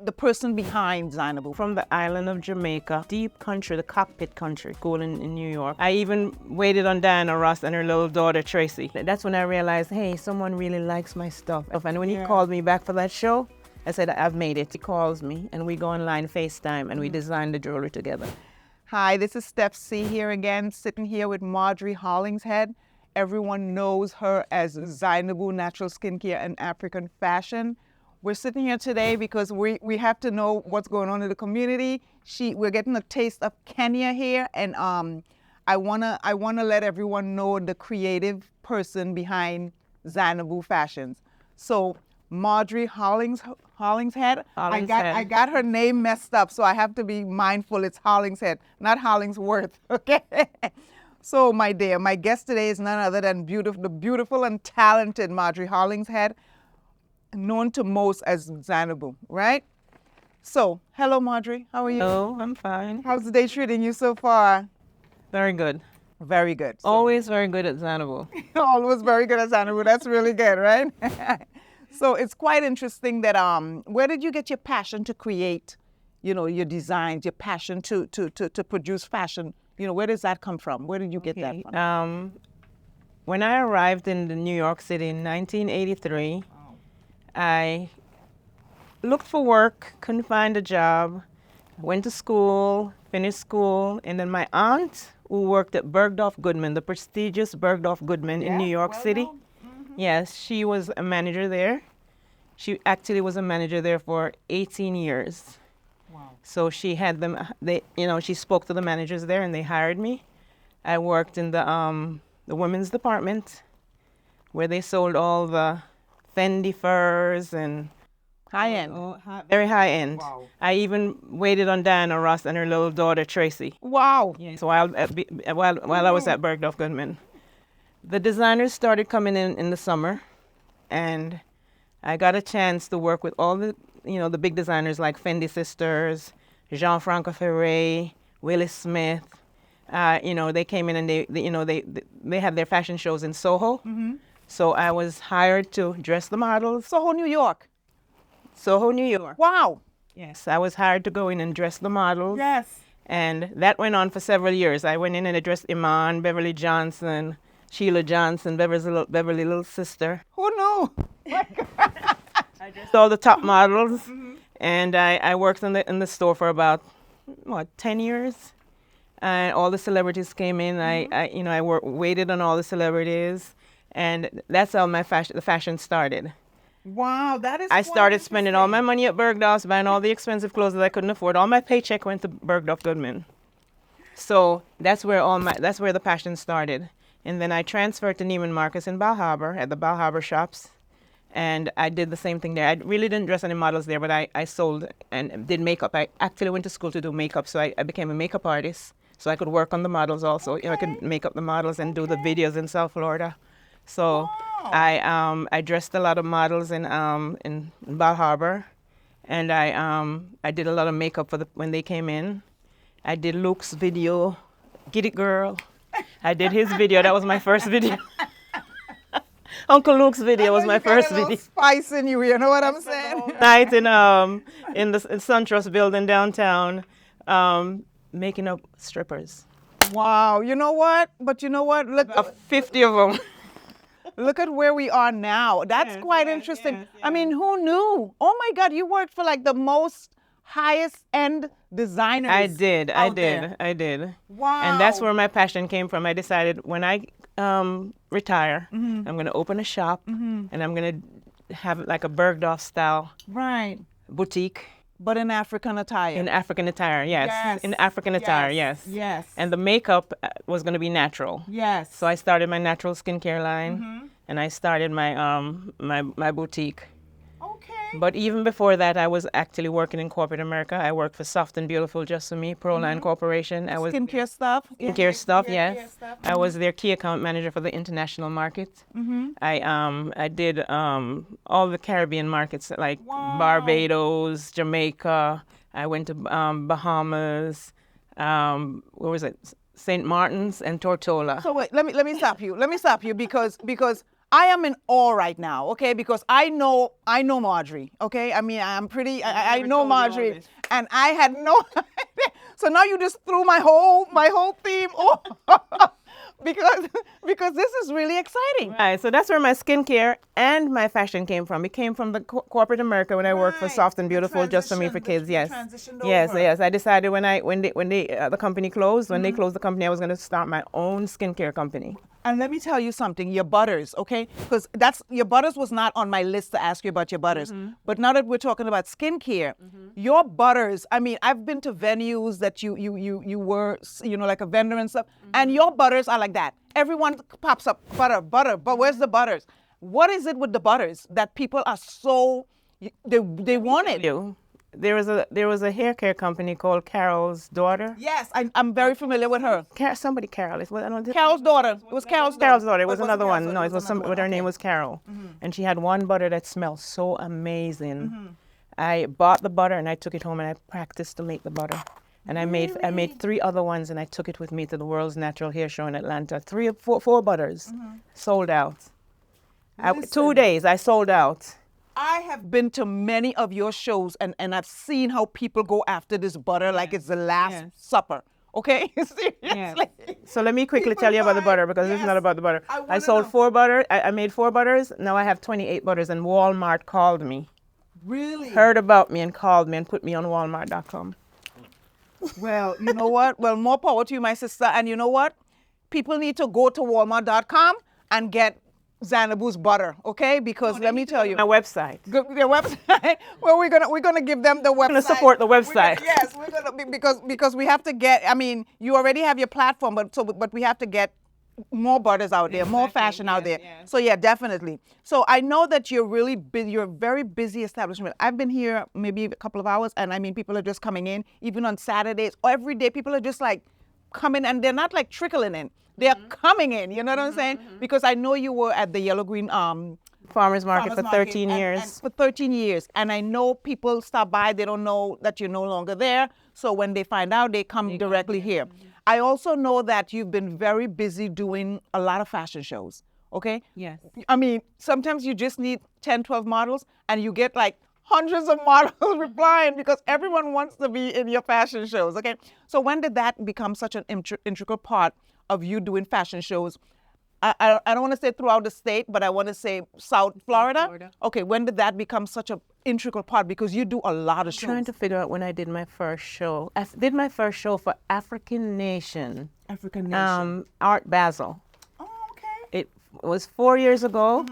the person behind Zainabu? From the island of Jamaica, deep country, the cockpit country, Golden in New York. I even waited on Diana Ross and her little daughter Tracy. That's when I realized, hey, someone really likes my stuff. And when he called me back for that show, I said, I've made it. He calls me and we go online FaceTime and we design the jewelry together. Hi, this is Steph C here again, sitting here with Marjorie Hollingshead. Everyone knows her as Zainabu Natural Skincare and African Fashion. We're sitting here today because we have to know what's going on in the community. We're getting a taste of Kenya here, and I wanna let everyone know the creative person behind Zainabu Fashions. So Marjorie Hollingshead. I got her name messed up, so I have to be mindful. It's Hollingshead, not Hollingsworth. Okay. So my dear, my guest today is none other than the beautiful and talented Marjorie Hollingshead, known to most as Zainabu, right? So, hello Marjorie, how are you? Oh, I'm fine. How's the day treating you so far? Very good. Very good. So, Always very good at Zainabu. always very good at Zainabu. That's really good, right? So it's quite interesting that where did you get your passion to create, your designs, your passion to produce fashion? Where does that come from? Where did you get that from? When I arrived in New York City in 1983, I looked for work, couldn't find a job, went to school, finished school, and then my aunt, who worked at Bergdorf Goodman, the prestigious Bergdorf Goodman in New York City. Yes, she was a manager there. She actually was a manager there for 18 years. Wow. So she had them, she spoke to the managers there and they hired me. I worked in the women's department where they sold all the Fendi furs and High end. very high end. Wow. I even waited on Diana Ross and her little daughter Tracy. Wow. So while I was at Bergdorf Goodman, the designers started coming in the summer, and I got a chance to work with all the the big designers like Fendi Sisters, Jean-Franco Ferré, Willie Smith. They came in and they had their fashion shows in Soho. Mm-hmm. So I was hired to dress the models. Soho, New York. Soho, New York. Wow. Yes, I was hired to go in and dress the models. Yes. And that went on for several years. I went in and I dressed Iman, Beverly Johnson, Sheila Johnson, Beverly little sister. Who knew? I dressed all the top models, and I worked in the store for about 10 years. And all the celebrities came in. I waited on all the celebrities, and that's how the fashion started. Wow, that is. I started spending all my money at Bergdorf's, buying all the expensive clothes that I couldn't afford. All my paycheck went to Bergdorf Goodman. So that's where the passion started. And then I transferred to Neiman Marcus in Bal Harbour at the Bal Harbour shops, and I did the same thing there. I really didn't dress any models there, but I sold and did makeup. I actually went to school to do makeup, so I became a makeup artist. So I could work on the models also. I could make up the models and do the videos in South Florida. So I dressed a lot of models in Bal Harbour, and I did a lot of makeup for when they came in. I did Luke's video, Get It Girl. I did his video. That was my first video. Uncle Luke's video was my first video. Spice in you know what I'm saying? Night in the SunTrust building downtown, making up strippers. Wow. You know what? But you know what? Look, 50 of them. Look at where we are now. That's quite interesting. yes. I mean, who knew? Oh my God, you worked for like the most highest end designers. I did. Wow. And that's where my passion came from. I decided when I retire, I'm going to open a shop, and I'm going to have like a Bergdorf style Right. boutique. But in African attire. In African attire, yes. Yes. In African attire, yes. Yes. And the makeup was going to be natural. Yes. So I started my natural skincare line, and I started my my boutique. Okay. But even before that, I was actually working in corporate America. I worked for Soft and Beautiful Just For Me, Proline Corporation. I was Skincare stuff. skincare stuff, yes. Care stuff. I was their key account manager for the international market. I did all the Caribbean markets like Wow. Barbados, Jamaica. I went to Bahamas. Where was it? St. Martin's and Tortola. So wait, let me stop you. Let me stop you because I am in awe right now, okay, because I know Marjorie, okay. I mean, I'm pretty. I never know told you all Marjorie, this. and I had no idea. So now you just threw my whole theme off because this is really exciting. Right, so that's where my skincare and my fashion came from. It came from the corporate America when I worked for Right, Soft and the Beautiful, Just for Me for transition, Kids. the Yes, transitioned yes, over. yes. I decided when the company closed, when they closed the company, I was going to start my own skincare company. And let me tell you something, your butters, okay? Because your butters was not on my list to ask you about your butters. But now that we're talking about skincare, your butters, I mean, I've been to venues that you were, like a vendor and stuff, and your butters are like that. Everyone pops up, butter, but where's the butters? What is it with the butters that people are so, they want it? There was a hair care company called Carol's Daughter. Yes, I'm very familiar with her. Carol. I don't know. Carol's daughter. It was Carol's daughter. Carol's Daughter. It But was wasn't another Carol's one. daughter, No, it it was another but her one. name Okay. was Carol, and she had one butter that smelled so amazing. I bought the butter and I took it home and I practiced to make the butter. And I made 3 other ones and I took it with me to the World's Natural Hair Show in Atlanta. 4 butters sold out. 2 Listen. days I sold out. I have been to many of your shows and I've seen how people go after this butter like it's the last Yes. supper. Okay? Seriously. So let me quickly People tell you about the buy- butter because this is yes, not about the butter. I I wanna sold know. 4 butter. I made 4 butters. Now I have 28 butters and Walmart called me, Really? heard about me and called me and put me on Walmart.com. Well, you know what? Well, more power to you, my sister. And you know what? People need to go to Walmart.com and get Xanabu's butter, okay? Because let me tell you, My website. their website. Well, we're gonna give them the website. gonna support the website. Yes, we're gonna because we have to get. I mean, you already have your platform, but we have to get more butters out there, more fashion out there. So yeah, definitely. So I know that you're really busy. You're a very busy establishment. I've been here maybe a couple of hours, and I mean, people are just coming in. Even on Saturdays, every day, people are just like coming, and they're not like trickling in. They're coming in. You know what I'm saying? Because I know you were at the Yellow Green Farmers Market for Farmers 13 Market, years. and for 13 years. And I know people stop by, they don't know that you're no longer there. So when they find out, they come directly here. I also know that you've been very busy doing a lot of fashion shows, okay? Yes. I mean, sometimes you just need 10, 12 models and you get like hundreds of models replying because everyone wants to be in your fashion shows, okay? So when did that become such an integral part of you doing fashion shows? I don't want to say throughout the state, but I want to say South Florida. Florida. Okay, when did that become such an integral part? Because you do a lot of shows. Trying to figure out when I did my first show. I did my first show for African Nation, African Nation. Art Basel. Oh, okay. It was 4 years ago.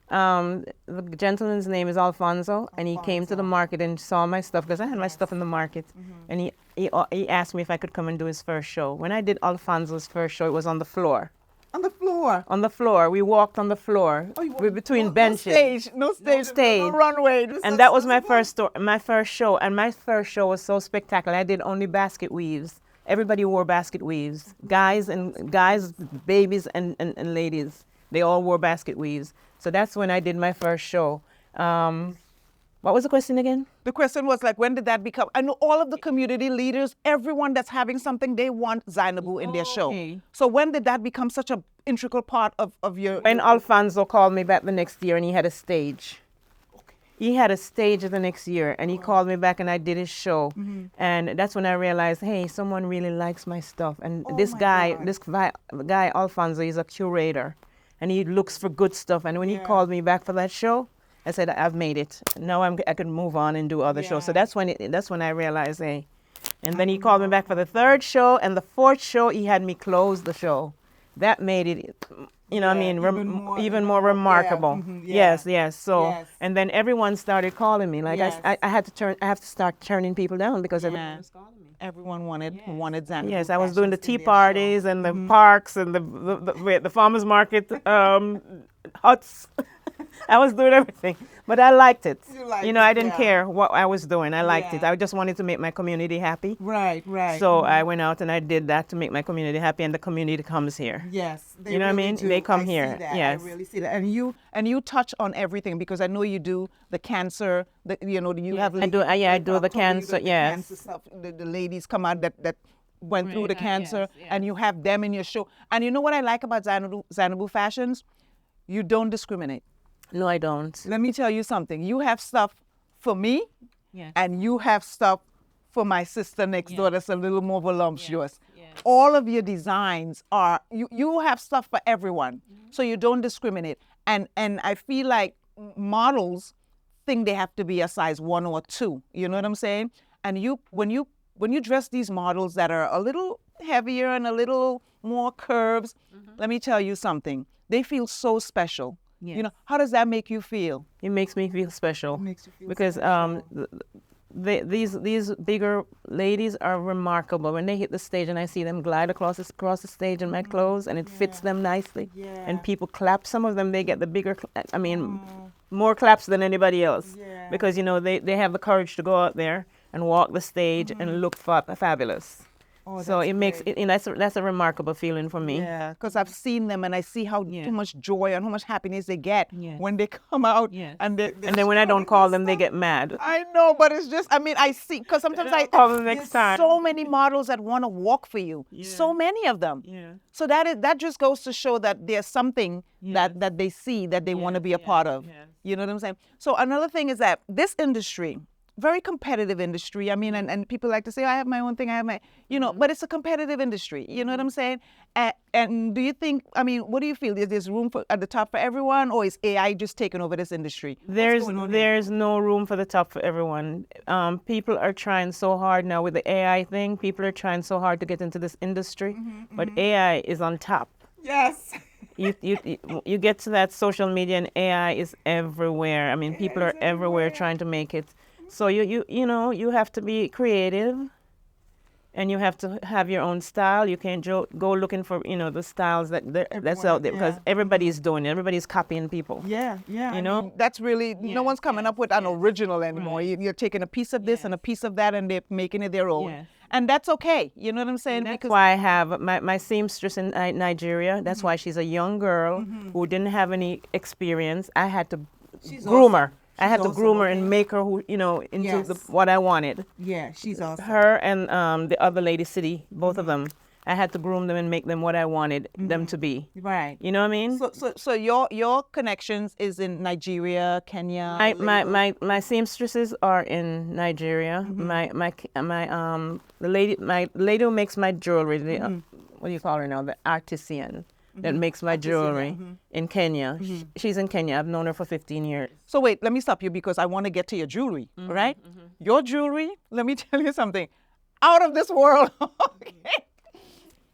The gentleman's name is Alfonso, and he came to the market and saw my stuff because I had my stuff in the market, and he asked me if I could come and do his first show. When I did Alfonso's first show, it was on the floor. On the floor. On the floor, we walked on the floor between benches. No stage. stage. No runway. And that was my first show. And my first show was so spectacular. I did only basket weaves. Everybody wore basket weaves. Guys, babies, and ladies. They all wore basket weaves. So that's when I did my first show. What was the question again? The question was like, when did that become? I know all of the community leaders, everyone that's having something, they want Zainabu in their show. Okay. So when did that become such an integral part of your? When Alfonso called me back the next year and he had a stage. He had a stage the next year and he called me back and I did his show. And that's when I realized, hey, someone really likes my stuff. And this guy, Alfonso, is a curator and he looks for good stuff. And when he called me back for that show, I said, I've made it. Now I can move on and do other shows. So that's when I realized, hey. And then he called me back for the 3rd show, and the 4th show, he had me close the show. That made it, even more remarkable. Yes. So, and then everyone started calling me. Like I have to start turning people down because everyone was calling me. Everyone wanted Zainabu. Yes, I was doing the tea parties and the parks and the farmers market huts. I was doing everything, but I liked it. I didn't care what I was doing. I liked it. I just wanted to make my community happy. Right. So I went out and I did that to make my community happy, and the community comes here. Yes. You know what I mean? They come here. See that. Yes. I really see that. And you touch on everything because I know you do the cancer. You have. I do the cancer. Yes. Cancer stuff. The ladies come out that went through the cancer, and you have them in your show. And you know what I like about Zainabu Fashions? you don't discriminate. No, I don't. Let me tell you something. You have stuff for me, Yes. and you have stuff for my sister next door that's a little more voluptuous. Yes. All of your designs are, you have stuff for everyone. So you don't discriminate. And I feel like models think they have to be a size 1 or 2. You know what I'm saying? And when you dress these models that are a little heavier and a little more curves, let me tell you something. They feel so special. Yes. You know, how does that make you feel? It makes me feel special. It makes you feel because special. these bigger ladies are remarkable. When they hit the stage and I see them glide across the stage in my clothes and it fits them nicely, and people clap. Some of them, they get the bigger, more claps than anybody else, because you know they have the courage to go out there and walk the stage and look fabulous. So it makes it, and that's a remarkable feeling for me. Yeah, because I've seen them and I see how much joy and how much happiness they get Yes. when they come out. Yes. And then when I don't call them, they get mad. I know, but it's just, I mean, I see, because sometimes I'll call them next there's time. so many models that want to walk for you. So many of them. Yeah. So that just goes to show that there's something that they see that they want to be a part of. yes. You know what I'm saying? So another thing is that this industry, very competitive industry. I mean, and people like to say, I have my own thing, I have my, you know, but it's a competitive industry. You know what I'm saying? And do you think, I mean, what do you feel? Is there room at the top for everyone, or is AI just taking over this industry? There's no room for the top for everyone. People are trying so hard now with the AI thing. People are trying so hard to get into this industry, but AI is on top. Yes. You get to that social media and AI is everywhere. I mean, people are everywhere trying to make it. So you have to be creative, and you have to have your own style. You can't go looking for the styles that's out there, because everybody's doing it. Everybody's copying people. Yeah. You know? That's really, no one's coming up with an original anymore. Right. You're taking a piece of this and a piece of that, and they're making it their own. Yes. And that's okay. You know what I'm saying? That's why I have my seamstress in Nigeria. That's why she's a young girl who didn't have any experience. I had to groom her. I had to groom her and make her into what I wanted. Yeah, she's awesome. Her and the other lady, City, both of them. I had to groom them and make them what I wanted them to be. Right. You know what I mean? So your connections is in Nigeria, Kenya. My seamstresses are in Nigeria. The lady who makes my jewelry, what do you call her now? The artisan that makes my jewelry in Kenya. She's in Kenya. I've known her for 15 years. So wait, let me stop you because I want to get to your jewelry, right? Your jewelry, let me tell you something, out of this world. Okay.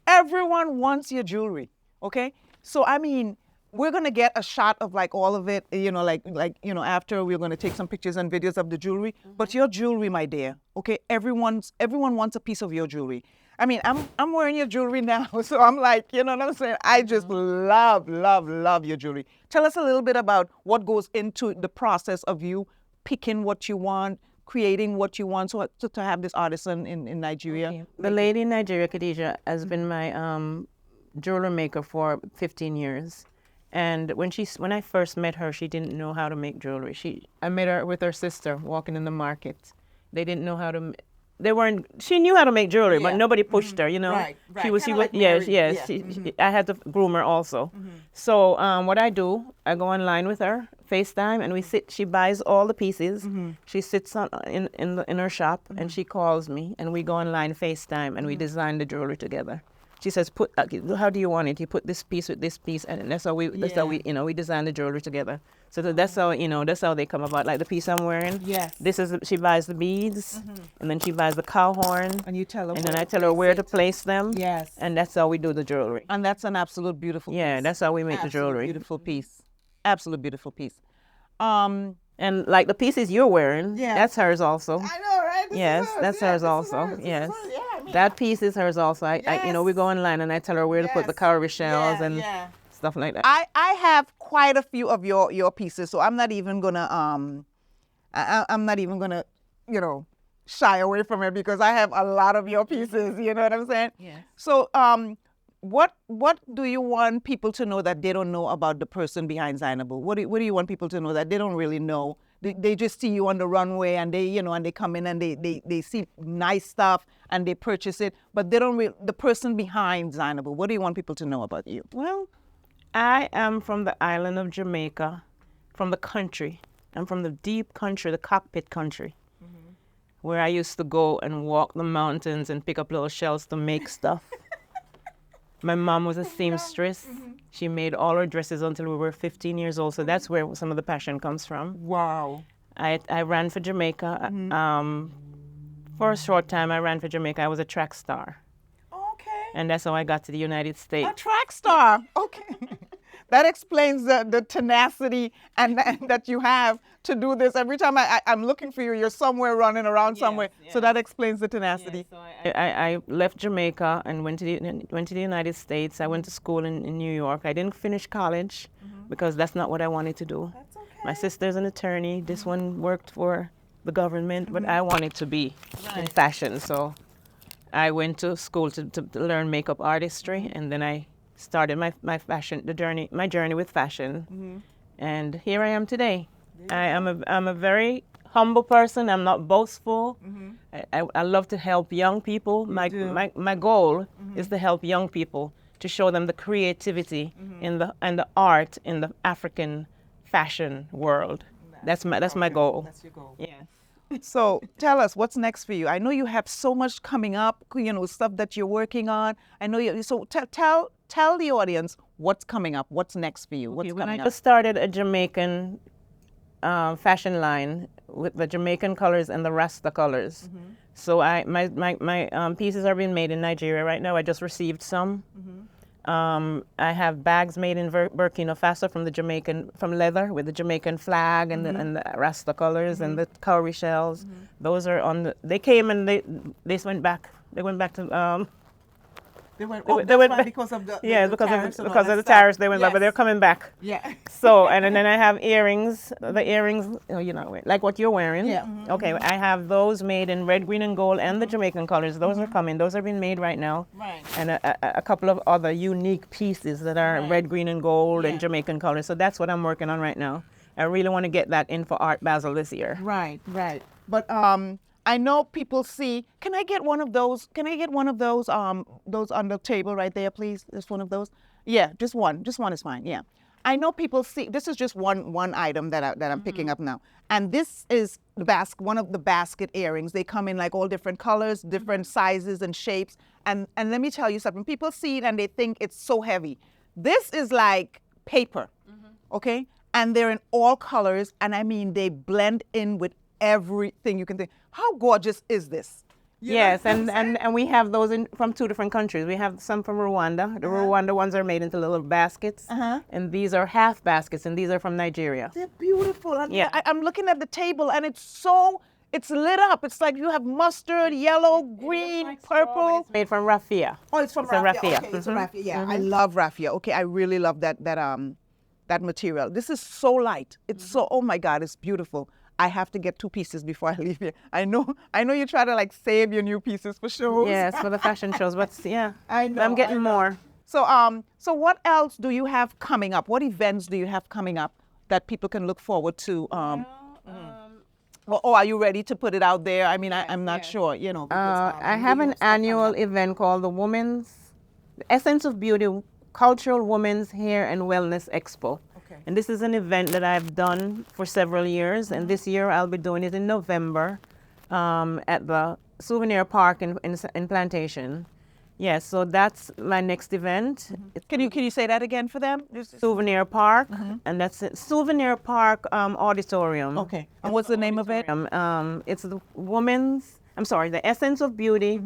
Everyone wants your jewelry, okay? So I mean, we're gonna get a shot of like all of it, after we're gonna take some pictures and videos of the jewelry. But your jewelry, my dear, okay? Everyone wants a piece of your jewelry. I mean, I'm wearing your jewelry now, so I'm like, you know what I'm saying? I just love your jewelry. Tell us a little bit about what goes into the process of you picking what you want, creating what you want, so to have this artisan in Nigeria. Okay. The lady in Nigeria, Khadija, has been my jewelry maker for 15 years. And when I first met her, she didn't know how to make jewelry. I met her with her sister walking in the market. They didn't know how to. She knew how to make jewelry, but nobody pushed her. You know. Right. I had to groom her also. So what I do, I go online with her, FaceTime, and we sit. She buys all the pieces. She sits in her shop, and she calls me, and we go online FaceTime, and we design the jewelry together. She says, how do you want it? You put this piece with this piece, and that's how we we design the jewelry together. So that's how they come about. Like the piece I'm wearing. Yes. She buys the beads, and then she buys the cow horn. And you tell her. And then I tell her where to place them. Yes. And that's how we do the jewelry. And that's an absolute beautiful piece. Yeah, that's how we make the jewelry. Beautiful piece. Absolute beautiful piece. And like the pieces you're wearing, that's hers also. I know, right? Yes, that's hers also. Yes. That piece is hers also. We go online and I tell her where to put the cowrie shells and stuff like that. I have quite a few of your pieces, so I'm not even gonna shy away from it because I have a lot of your pieces. You know what I'm saying? Yes. So what do you want people to know that they don't know about the person behind Zainabu? What do you want people to know that they don't really know? They just see you on the runway and they come in and they see nice stuff and they purchase it, but they don't the person behind Zainabu. What do you want people to know about you? Well, I am from the island of Jamaica, from the country. I'm from the deep country, the cockpit country, where I used to go and walk the mountains and pick up little shells to make stuff. My mom was a seamstress. She made all our dresses until we were 15 years old. So that's where some of the passion comes from. Wow. I ran for Jamaica. For a short time, I ran for Jamaica. I was a track star. Okay. And that's how I got to the United States. A track star. Okay. That explains the tenacity and that you have to do this. Every time I'm looking for you, you're somewhere running around somewhere. So that explains the tenacity. So I left Jamaica and went to the United States. I went to school in New York. I didn't finish college because that's not what I wanted to do. That's okay. My sister's an attorney. This one worked for the government, but I wanted to be in fashion. So I went to school to learn makeup artistry, and then I started my journey with fashion, and here I am today. I'm a very humble person. I'm not boastful. I love to help young people. My goal is to help young people, to show them the creativity in the art in the African fashion world. That's my goal. That's your goal. Yes. So tell us what's next for you. I know you have so much coming up, stuff that you're working on. I know you. So tell the audience what's coming up. What's next for you? What's coming I up? just started a Jamaican fashion line with the Jamaican colors and the Rasta colors. So my pieces are being made in Nigeria right now. I just received some. I have bags made in Burkina Faso from leather with the Jamaican flag and the Rasta colors and the cowrie shells. Those are they came and they went back. They went back to They went, back because of the because of the tariffs. They went back, but they're coming back. Yeah. So and then I have earrings. The earrings, like what you're wearing. Yeah. Okay, I have those made in red, green, and gold, and the Jamaican colors. Those are coming. Those are being made right now. Right. And a couple of other unique pieces that are red, green, and gold and Jamaican colors. So that's what I'm working on right now. I really want to get that in for Art Basel this year. Right. But I know people see. Can I get one of those? Those on the table right there, please? Just one of those. Yeah, just one. Just one is fine. Yeah. I know people see. This is just one item that I'm picking up now, and this is one of the basket earrings. They come in like all different colors, different sizes and shapes. And let me tell you something. People see it and they think it's so heavy. This is like paper, okay? And they're in all colors, and I mean they blend in with everything you can think. How gorgeous is this? Yes, and we have those from two different countries. We have some from Rwanda. The Rwanda ones are made into little baskets, and these are half baskets, and these are from Nigeria. They're beautiful. And Yeah. I'm looking at the table, and it's lit up. It's like you have mustard, yellow, green, purple. It's made from raffia. Oh, it's from a raffia. raffia. Okay, it's a raffia. Yeah, I love raffia. Okay, I really love that material. This is so light. It's so, oh my God, it's beautiful. I have to get 2 pieces before I leave here. I know you try to like save your new pieces for shows. Yes, for the fashion shows, but yeah, I know, I'm getting more. So what else do you have coming up? What events do you have coming up that people can look forward to? Or are you ready to put it out there? I mean, I'm not sure, because, I have an annual event called the Essence of Beauty Cultural Women's Hair and Wellness Expo. Okay. And this is an event that I've done for several years, and this year I'll be doing it in November at the Souvenir Park in Plantation. Yes, so that's my next event. Can you say that again for them? Souvenir Park, and that's it. Souvenir Park Auditorium. Okay. And what's the name of it? It's the Essence of Beauty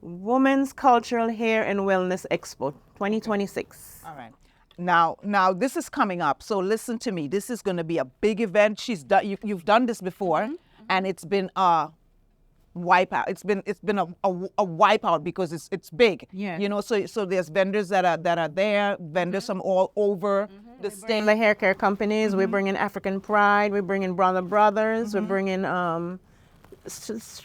Women's Cultural Hair and Wellness Expo 2026. All right. Now this is coming up. So listen to me. This is going to be a big event. You've done this before, and it's been a wipeout. It's been a wipeout because it's big. Yeah. So there's vendors that are there, vendors from all over the state. The hair care companies. We bring in African Pride. We bring in Brother Brothers. We bring in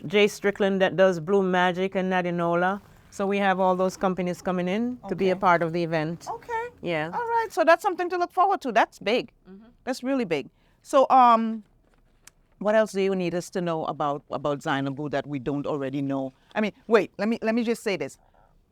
Jay Strickland that does Bloom Magic and Nadinola. So we have all those companies coming in to be a part of the event. Okay. Yeah. All right. So that's something to look forward to. That's big. That's really big. So what else do you need us to know about Zainabu that we don't already know? I mean, wait. Let me just say this.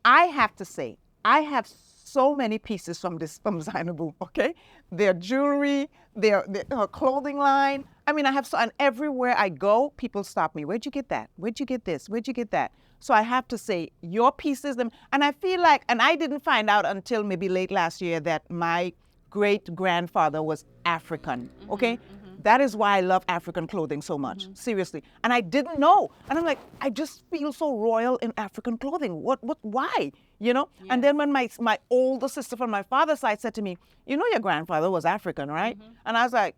I have to say, I have so many pieces from Zainabu, okay? Their jewelry, her clothing line. I mean, I have so, and everywhere I go, people stop me. Where'd you get that? Where'd you get this? Where'd you get that? So I have to say, your pieces, and I feel like, and I didn't find out until maybe late last year that my great-grandfather was African, okay? That is why I love African clothing so much, seriously. And I didn't know. And I'm like, I just feel so royal in African clothing. Why? You know? Yes. And then when my older sister from my father's side said to me, you know your grandfather was African, right? And I was like,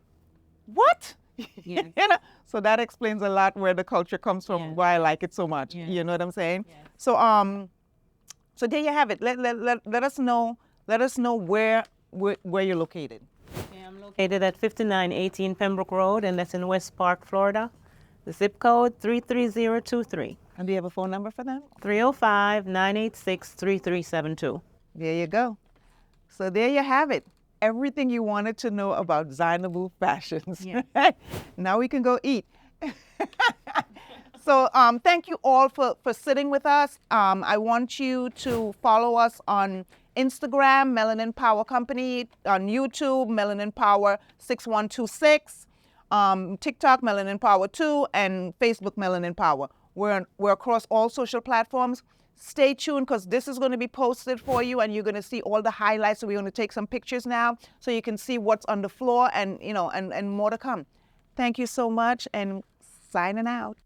what? Yes. You know? So that explains a lot where the culture comes from, Yes. why I like it so much. Yes. You know what I'm saying? Yes. So there you have it. Let us know where you're located. Okay, I'm located at 5918 Pembroke Road, and that's in West Park, Florida. The zip code 33023. And do you have a phone number for them? 305-986-3372. There you go. So there you have it. Everything you wanted to know about Zainabu Fashions. Yes. Now we can go eat. So thank you all for sitting with us. I want you to follow us on Instagram, Melanin Power Company, on YouTube, Melanin Power 6126, TikTok, Melanin Power 2, and Facebook, Melanin Power. We're across all social platforms. Stay tuned because this is going to be posted for you, and you're going to see all the highlights. So we're going to take some pictures now so you can see what's on the floor and, and more to come. Thank you so much, and signing out.